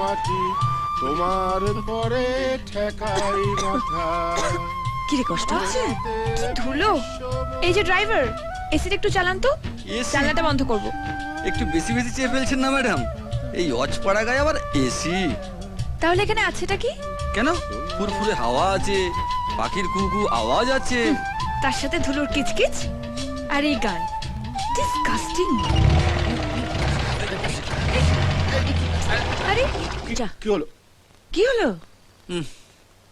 মাটি তোমার পরে ঠেকাই মাথা। কি রে, কষ্ট হচ্ছে? কি ধুলো! এই যে ড্রাইভার, এসিটা একটু চালান তো, জানলাটা বন্ধ করব। একটু বেশি বেশি চেয়ে ফেলছেন না ম্যাডাম? এই অজপাড়া গায়ে আবার এসি। তাহলে এখানে আছেটা কি? কেন, ফুরফুরে হাওয়া আছে, পাখির কুকু আওয়াজ আছে, তার সাথে ধুলোর কিচকিচ আর এই গান। ডিসকাস্টিং। আরে যা, কি হলো? কি হলো?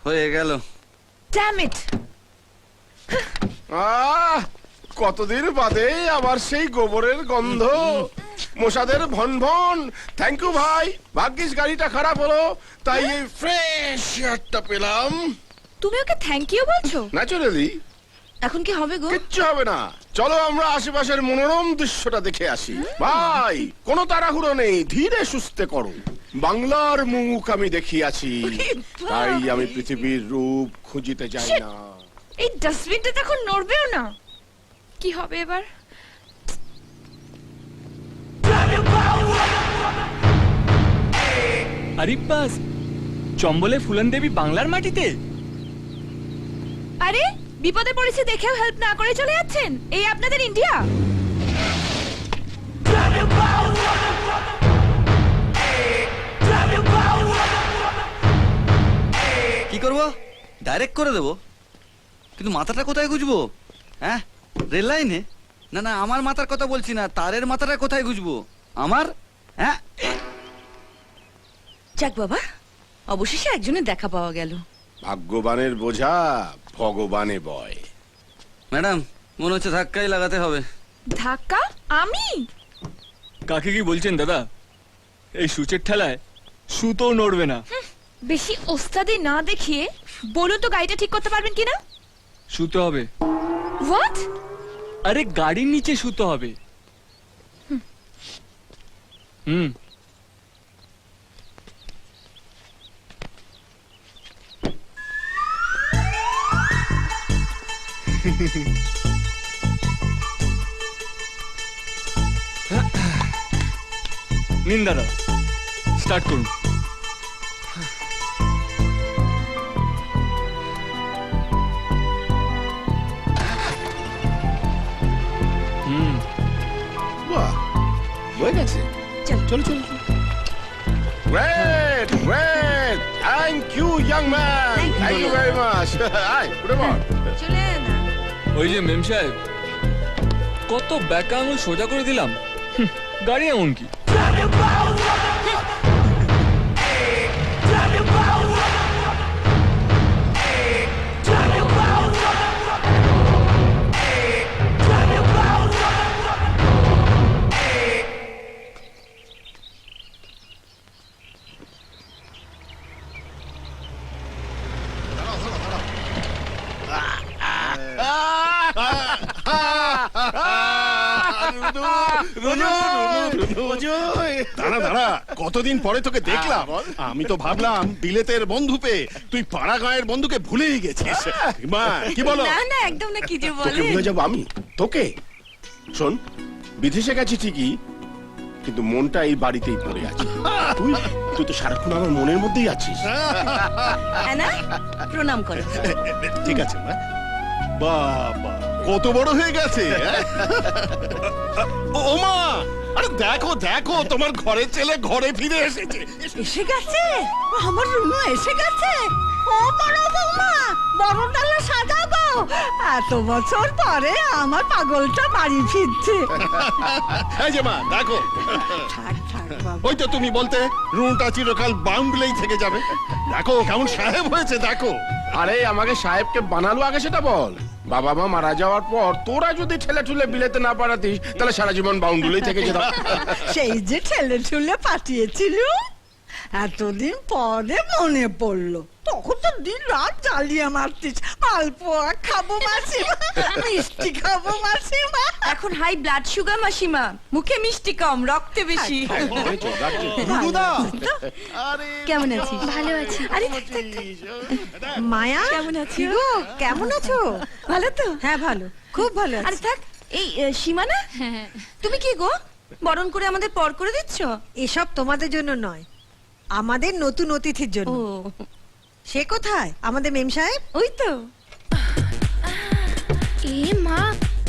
হয়ে গেল। Damn it! কতদিন বাদে আবার সেই গোবরের গন্ধ, মশাদের ভন ভন। থ্যাংক ইউ ভাই, ভাগ্যিস গাড়িটা খারাপ হলো, তাই এই ফ্রেশ এয়ারটা পেলাম। তুমি ওকে থ্যাংক ইউ বলছো? ন্যাচারালি। এখন কি হবে গো? কিচ্ছু হবে না, চলো আমরা আশেপাশের মনোরম দৃশ্যটা দেখে আসি। ভাই, কোনো তাড়াহুড়ো নেই, ধীরে সুস্থে করো। বাংলার মুখ আমি দেখিয়াছি, তাই আমি পৃথিবীর রূপ খুঁজিতে যাই না। এই ডাস্টবিনটা তো এখন নড়বেও না। কি হবে এবার? আরিব্বাস, চম্বলে ফুলন দেবী বাংলার মাটিতে? আরে বিপদে পড়েছে দেখেও হেল্প না করে চলে যাচ্ছেন। এই আপনাদের ইন্ডিয়া? কি করব? ডাইরেক্ট করে দেবো, কিন্তু মাথাটা কোথায় গুজবো? হ্যাঁ, রেল লাইনে? না না, আমার মাথার কথা বলছি না, তারের মাথাটা কোথায় গুজবো আমার? হ্যাঁ, যাক বাবা, অবশেষে একজনের দেখা পাওয়া গেল। ভাগ্যবানের বোঝা ভগবানে বয়। ম্যাডাম মনে হচ্ছে ধাক্কাই লাগাতে হবে। ধাক্কা? আমি? কাকে কি বলছেন দাদা? এই সূচের ঠেলায় সুতো নড়বে না। বেশি ওস্তাদি না দেখিয়ে বলুন তো, গাড়িটা ঠিক করতে পারবেন কিনা? সুতো হবে। হোয়াট? আরে গাড়ির নিচে সুতো হবে। হুম। নিন দাদা, স্টার্ট করুন। বাহ, হয়ে গেছে। চল। চলো চলো। Great great, thank you young man, thank you very much. আয় উঠে পড়। চলে না। ওই যে মেম সাহেব, কত ব্যাকা আঙুল সোজা করে দিলাম, গাড়ি এমন কি? দাঁড়া দাঁড়া, কতদিন পরে তোকে দেখলাম। আমি তো ভাবলাম বিলেতের বন্ধু পেয়ে তুই পাড়া গাঁয়ের বন্ধুকে ভুলেই গেছিস। মা কি বলো? না না, একদম না, কি যে তোকে বলে। ভুলে যাবো আমি? তোকে? শোন, বিদেশে গেছি ঠিকই, কিন্তু মনটা এই বাড়িতেই পড়ে আছে। তুই তুই তো সারাক্ষণ আমার মনের মধ্যেই আছিস। না, প্রণাম করো। ঠিক আছে মা। বাবা কত বড় হয়ে গেছে। ও মা, আরে দেখো দেখো, তোমার ঘরের ছেলে ঘরে ফিরে এসেছে। এসে গেছে আমার রুনু, এসে গেছে। ও বড় বৌমা, বড় ডালা সাজাবো। এত বছর পরে আমার পাগলটা বাড়ি ফিরছে। এই যে মা দেখো, থাক থাক বাবা। ওই তো তুমি বলতে রুনটা চিরকাল বাউন্ডলেই থেকে যাবে। দেখো কেমন সাহেব হয়েছে দেখো। আরে আমাকে সাহেবকে বানালো আগে সেটা বল। বাবা মা মারা যাওয়ার পর তোরা যদি ঠেলে ঠুলে বিলেতে না পারাতিস, তাহলে সারা জীবন বাউন্ডুলেই থেকে যেতাম। সেই যে ঠেলে ঠুলে পাঠিয়েছিল, এতদিন পরে মনে পড়লো। তখন তো দিন রাত জ্বালিয়ে মারতিস। মালপোয়া খাবো মাসিমা, মিষ্টি খাবো মাসিমা। এখন হাই ব্লাড সুগার মাসিমা, মুখে মিষ্টি কম, রক্তে বেশি। কেমন আছিস? ভালো আছি। আরে মায়া, কেমন আছিস? কি গো, কেমন আছো? ভালো তো? হ্যাঁ ভালো, খুব ভালো আরে আছি। থাক, এই সীমা না? তুমি কি গো বরণ করে আমাদের পর করে দিচ্ছ? এসব তোমাদের জন্য নয়, আমাদের নতুন অতিথির জন্য সে কোথায় আমাদের মেম সাহেব? ওই তো। এ মা,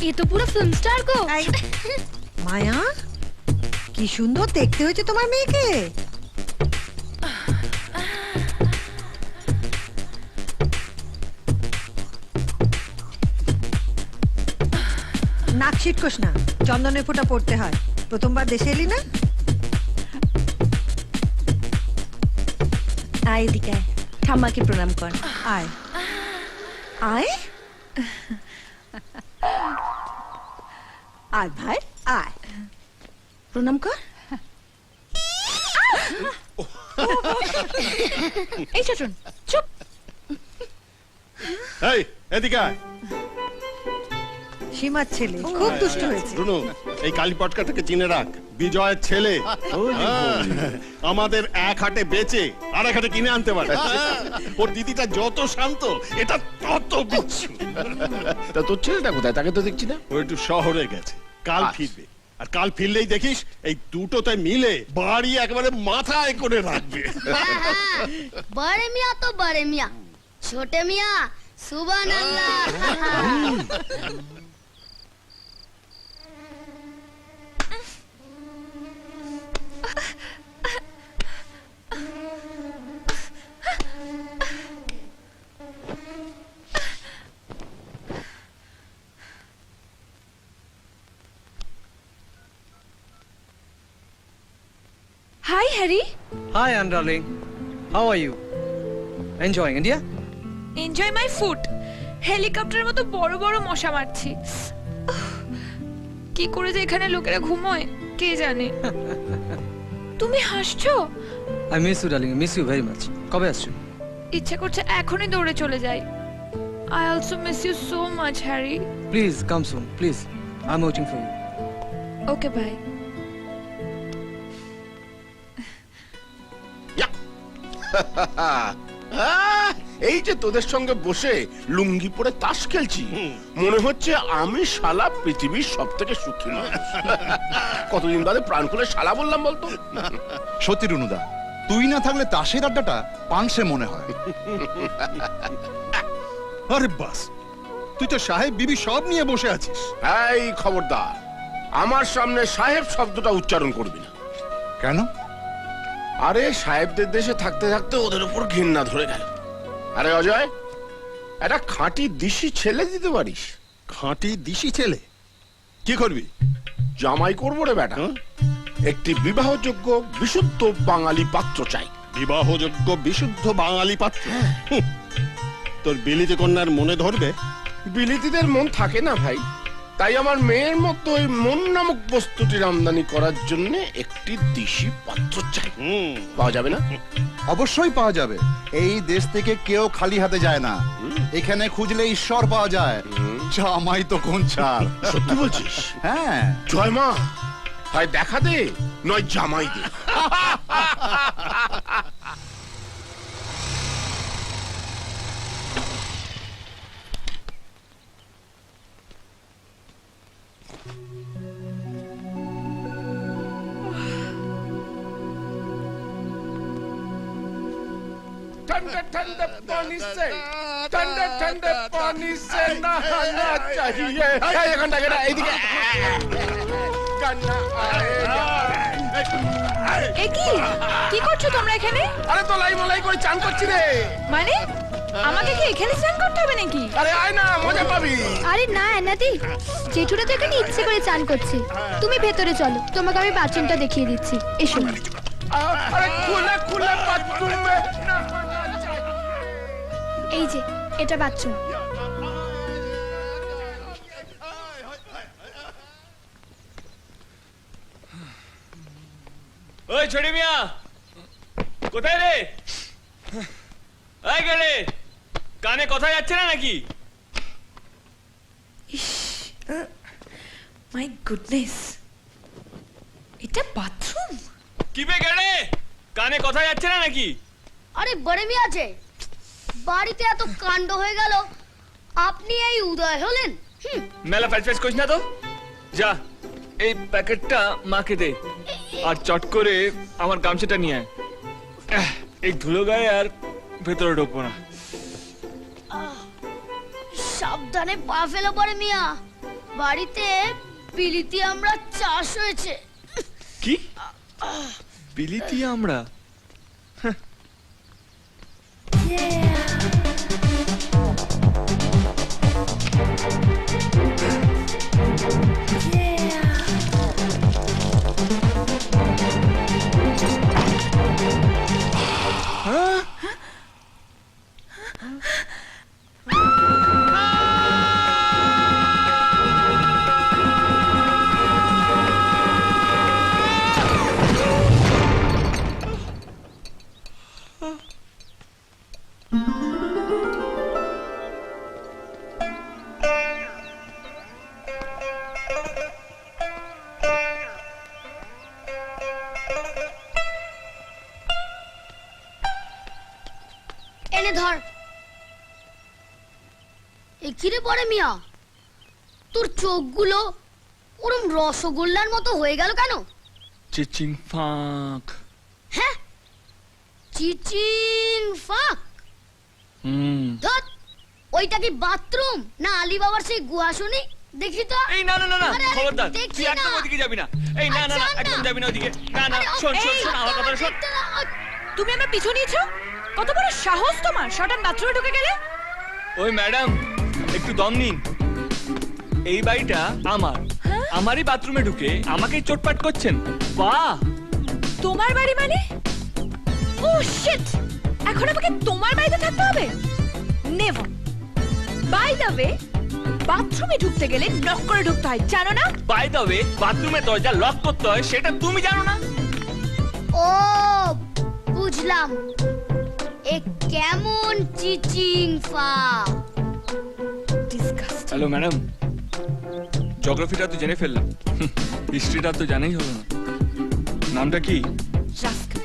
এ তো পুরো ফিল্ম স্টার গো। এই, মায়া কি সুন্দর দেখতে হয়েছে তোমার মেয়েকে। নাক ছিটকোস না, চন্দনের ফোঁটা পড়তে হয়। প্রথমবার দেশে এলি না? আয় এদিকে আয়। ঠাম্মাকে প্রণাম কর। আয় আয়। আয় ভাই আয়। প্রণাম কর। এই চটন চুপ। এই এদিকে আয়। সীমার ছেলে খুব দুষ্ট হয়েছে। রুনু, এই কালীপটকাটাকে চিনে রাখ, বিজয়ের ছেলে। হ্যাঁ, আমাদের এক হাটে বেচে আর এক হাটে কিনে আনতে পারে। ওর দিদিটা যত শান্ত, এটা তত বিচ্ছু। তা তোর ছেলেটা কোথায়? তাকে তো দেখছি না। ও একটু শহরে গেছে, কাল আচ্ছা। ফিরবে। আর কাল ফিরলেই দেখিস এই দুটোতে মিলে বাড়ি একেবারে মাথায় করে রাখবে। बड़े मियाँ तो बड़े मियाँ, छोटे मियाँ सुभान अल्लाह। Hi Harry. Hi, Anne darling. How are you? Enjoying India? Enjoy my food. হেলিকপ্টারের মতো বড় বড় মশা মারছি। উফ, কি করে যে এখানে লোকেরা ঘুমোয় কে জানে। তুমি হাসছো? I miss you, darling. I miss you very much. কবে আসছো? ইচ্ছে করছে এখনই দৌড়ে চলে যাই। I also miss you so much, Harry. Please come soon, please. I'm waiting for you. Okay, bye. এই যে তোদের সঙ্গে বসে লুঙ্গি পরে তাস খেলছি, মনে হচ্ছে আমি শালা পৃথিবীর সব থেকে সুখী মানুষ। কতদিন বাদে প্রাণ খুলে শালা বললাম বলতো। সত্যি রুনুদা, তুই না থাকলে তাসের আড্ডাটা পাংশে মনে হয়। আরে বাস, তুই তো সাহেব বিবি সব নিয়ে বসে আছিস। এই খবরদার, আমার সামনে সাহেব শব্দটা উচ্চারণ করবি না। কেন? আরে সাহেবদের দেশে থাকতে থাকতে ওদের উপর ঘৃণা ধরে গেল। আরে অজয়, একটা খাঁটি দিশি ছেলে দিতে পারিস? খাঁটি দিশি ছেলে? কি করবি? জামাই করবো রে বেটা। একটি বিবাহযোগ্য বিশুদ্ধ বাঙালি পাত্র চাই। বিবাহযোগ্য বিশুদ্ধ বাঙালি পাত্র? হুঁ, তোর বিলিতি কন্যার মনে ধরবে? বিলিতিদের মন থাকে না ভাই, তাই আমার মেয়ের মতো ওই মন নামক বস্তুটির আমদানি করার জন্য একটি দিশি পাত্র চাই। পাওয়া যাবে না? অবশ্যই পাওয়া যাবে। এই দেশ থেকে কেউ খালি হাতে যায় না। এখানে খুঁজলে ঈশ্বর পাওয়া যায়। জামাই তো কোন ছাড়। সত্যি বলছিস? হ্যাঁ। জয় মা, হয় দেখা দে নয় জামাই দে। ठंडे ठंडे पानी से ठंडे ठंडे पानी से नहाना चाहिए। এই ঘন্টা গেটা এইদিকে গান্না আয়েগা। এ কি করছো তোমরা এখানে? আরে তো লাই মলাই করে চান করছি রে। মানে আমাকে কি এখানে স্নান করতে হবে নাকি? আরে আয় না, মজা পাবি। আরে না এনাদি, জেঠুরা তো এখানে ইচ্ছে করে চান করছে। তুমি ভেতরে চলো, তোমাকে আমি বাথরুমটা দেখিয়ে দিচ্ছি। এসো। আরে খুলে খুলে বাথরুমে নহানা चाहिए। এই যে এটা বাথরুম। ওই ছোটি মিয়া, কোথায় রে? এই গেলে কানে কথা যাচ্ছে না নাকি? মাই গুডনেস, এটা বাথরুম? কি বে গেলে, কানে কথা যাচ্ছে না নাকি? আরে বড় মিয়া যে বাড়িতে এত কাণ্ড হয়ে গেল, আপনি এই উদয় হলেন? মেলা ফ্যাচ ফ্যাচ করিস না তো। যা এই প্যাকেটটা মাকে দে, আর চট করে আমার গামছাটা নিয়ে আয়। এই ধুলো গায়ে আর ভেতরে ঢুকবো না। সাবধানে পা ফেলো পরে মিয়া, বাড়িতে পিলিতি আমরা চাষ হয়েছে। কি বিলিতি আমরা? এনে ধর। এ কিরে পরে মিয়া, তোর চোখগুলো ওরম রসগোল্লার মতো হয়ে গেল কেন? চিচিং ফাঁক। হ্যাঁ, চিচিং ফাক। ধত, ওইটা কি বাথরুম না আলী বাবার সেই গুহা শুনি? দেখি তো। এই না না না না, আরে, আরে, খবরদার, দেখি তুই একদম না। ওদিকে যাবি না। এই না না না, আচ্ছা, একদম না। যাবি না ওদিকে। না না, আরে, শোন শোন এই, শোন, আমার কথা শোন। তুমি আমার পিছু নিয়েছো? কত বড় সাহস তোমার, শটান বাথরুমে ঢুকে গেলে? ওই ম্যাডাম, একটু দম নিন। এই বাড়িটা আমার, আমারই বাথরুমে ঢুকে আমাকেই চোটপাট করছেন। বাহ, তোমার বাড়ি মানে? ও শিট, এখন আমাকে তোমার বাড়িতে থাকতে হবে? নেভার। বাই দ্য ওয়ে, বাথরুমে ঢুকতে গেলে নক করে ঢুকতে হয়, জানো না? বাই দ্য ওয়ে, বাথরুমের দরজা লক করতে হয় সেটা তুমি জানো না? ও বুঝলাম, এ কেমন চিচিং ফাক। ডিসকাস্টিং। হ্যালো ম্যাডাম, জিওগ্রাফিটা তো জেনে ফেললাম, হিস্ট্রিটা তো জানাই হলো না। নামটা কি? রাস্কেল।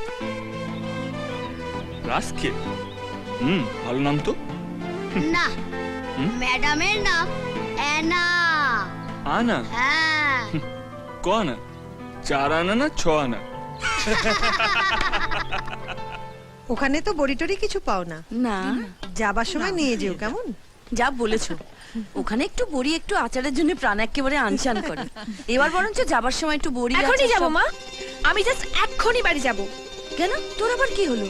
রাস্কেল? ভালো নাম তো। না, ম্যাডামের নাম অ্যানা। আনা? হ্যাঁ। ক আনা? 4 আনা না 6 আনা? ওখানে তো বড়ি টড়ি কিছু পাও না, না, যাবার সময় নিয়ে যেও কেমন? যা বলেছো। ওখানে একটু বড়ি একটু আচারের জন্য প্রাণ একেবারে আনচান করে। এবার বরঞ্চ যাবার সময় একটু বড়ি এখনই আচার যাবো সব- মা, আমি জাস্ট এক্ষুনি বাড়ি যাব। কেন, তোর আবার কি হলো?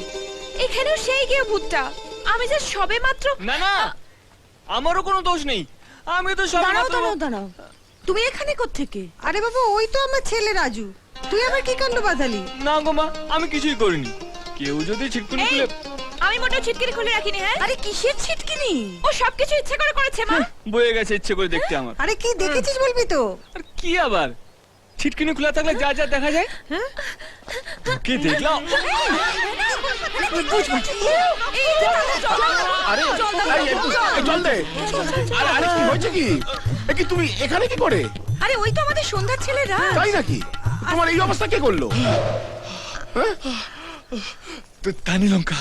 এখানেও সেই গিয়ে ভূতটা, আমি যে সবে মাত্র। না না, আমারও কোনো দোষ নেই, আমি তো সব দাঁড়াও দাঁড়াও দাঁড়াও, তুমি এখানে কোত্থেকে? আরে বাবু, ওই তো আমার ছেলে রাজু। তুই আবার কি কাণ্ড বাঁধালি? না গো মা, আমি কিছুই করিনি। কেউ যদি ছিটকুনি এই, খুলে। আমি মোটেও ছিটকিনি খুলে রাখিনি। হ্যাঁ, আরে কিসের ছিটকিনি? ও সবকিছু ইচ্ছে করে করেছে মা। বয়ে গেছে ইচ্ছে করে দেখতে আমার। আরে কি দেখেছিস বলবি তো? আর কি আবার, ছিটকিনি খোলা থাকলে যা যা দেখা যায়। কি দেখলাম? আরে এই, এই, চল দে। আরে আরে কি হয়েছে কি? এ কি তুমি এখানে কি করে? আরে ওই তো আমাদের সন্ধ্যার ছেলেরা। তাই নাকি? তোমার এই অবস্থা কে করলো? ধানি লঙ্কা।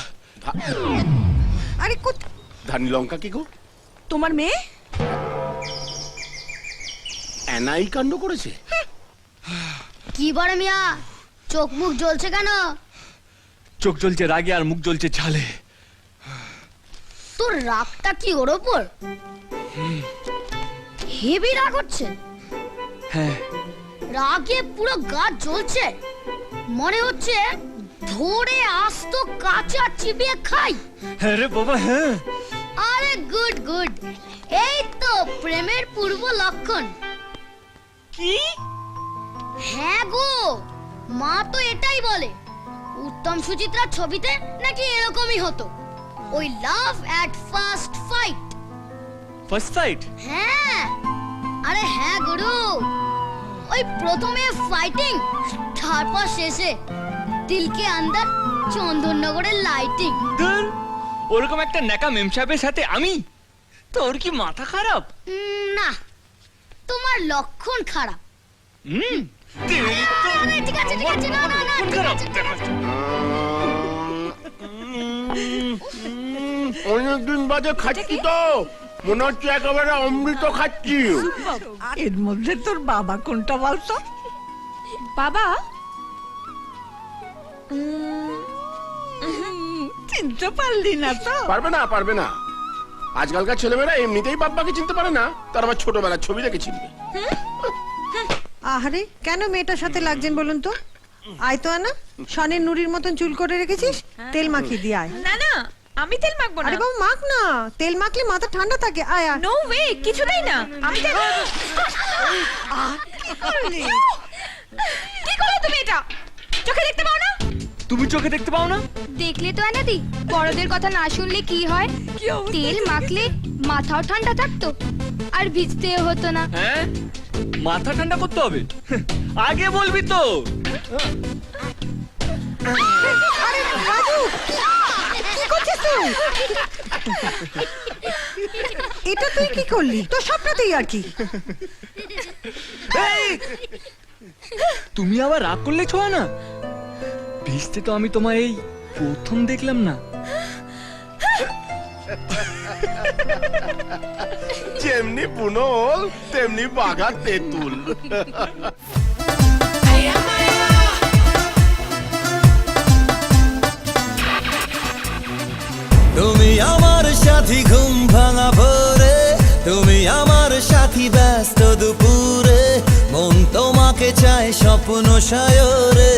আরে ধানি লঙ্কা কি গো? তোমার মেয়ে? এনাই কাণ্ড করেছে? কি বড় মিয়া, চোখ মুখ জ্বলছে কেন? চোখ জ্বলছে রাগে আর মুখ জ্বলছে ঝালে। তোর রাগটা কি ওর ওপর? হেভি রাগ হচ্ছে। হ্যাঁ, রাগে পুরো গা জ্বলছে, মনে হচ্ছে ধরে আস্ত কাঁচা চিবিয়ে খাই। আরে বাবা, হ্যাঁ। আরে গুড গুড, এই তো প্রেমের পূর্ব লক্ষণ। কি? হ্যাঁ গো, মা তো এটাই বলে। উত্তম সুচিত্রার ছবিতে নাকি এরকমই হতো, ওই love at first fight. First fight? হ্যাঁ, আরে হ্যাঁ গুরু, ওই প্রথমে ফাইটিং, তারপর শেষে দিলকে আন্দার চন্দননগরের লাইটিং। ধুর, ওরকম একটা নেকা মেম সাহেবের সাথে আমি? তোর কি মাথা খারাপ? না, তোমার লক্ষণ খারাপ। আরে, ঠিক আছে ঠিক আছে, না না না, ঠিক আছে, ঠিক আছে। অনেকদিন বাদে খাচ্ছি তো, মনে হচ্ছে একেবারে অমৃত খাচ্ছি। এর মধ্যে তোর বাবা কোনটা বলতো? বাবা? চিনতে পারলি না তো? পারবে না, পারবে না। আজকালকার ছেলেমেয়েরা এমনিতেই বাপ্পাকে চিনতে পারে না, তার আবার ছোটবেলার ছবি দেখে চিনবে। আহারে কেন মেয়েটার সাথে লাগছেন বলুন তো? আয় তো আনা, শনের নুরির মতন চুল করে রেখেছিস, তেল মাখিয়ে দিয়ে আয়। না না, আমি তেল মাখবো না। আরে বাবা মাখ না, তেল মাখলে মাথা ঠান্ডা থাকে। আয় আয়। নো ওয়ে, কিছুতেই না। আমি তেল কি করলি? কি করলে তুমি এটা? চোখে দেখতে পাও না? তুমি চোখে দেখতে পাও না? দেখলে তো আনাদি, বড়দের কথা না শুনলে কি হয়? তেল মাখলে মাথাও ঠান্ডা থাকতো আর ভিজতেও হতো না। হ্যাঁ, মাথা ঠান্ডা করতে হবে। আগে বলবি তো। আরে রাজু, কি করছিস তুই? এটা তুই কি করলি? তোর স্বপ্নতেই আর কি। এই! তুমি আবার রাগ করলে ছোঁয়া না? ভিজতে তো আমি তোমায় এই প্রথম দেখলাম না। যেমনি পুনল তেমনি বাঘা তেঁতুল। তুমি আমার সাথী ঘুম ভাঙা ভোরে, তুমি আমার সাথী ব্যস্ত দুপুরে, মন তোমাকে চায় স্বপ্ন সায়রে।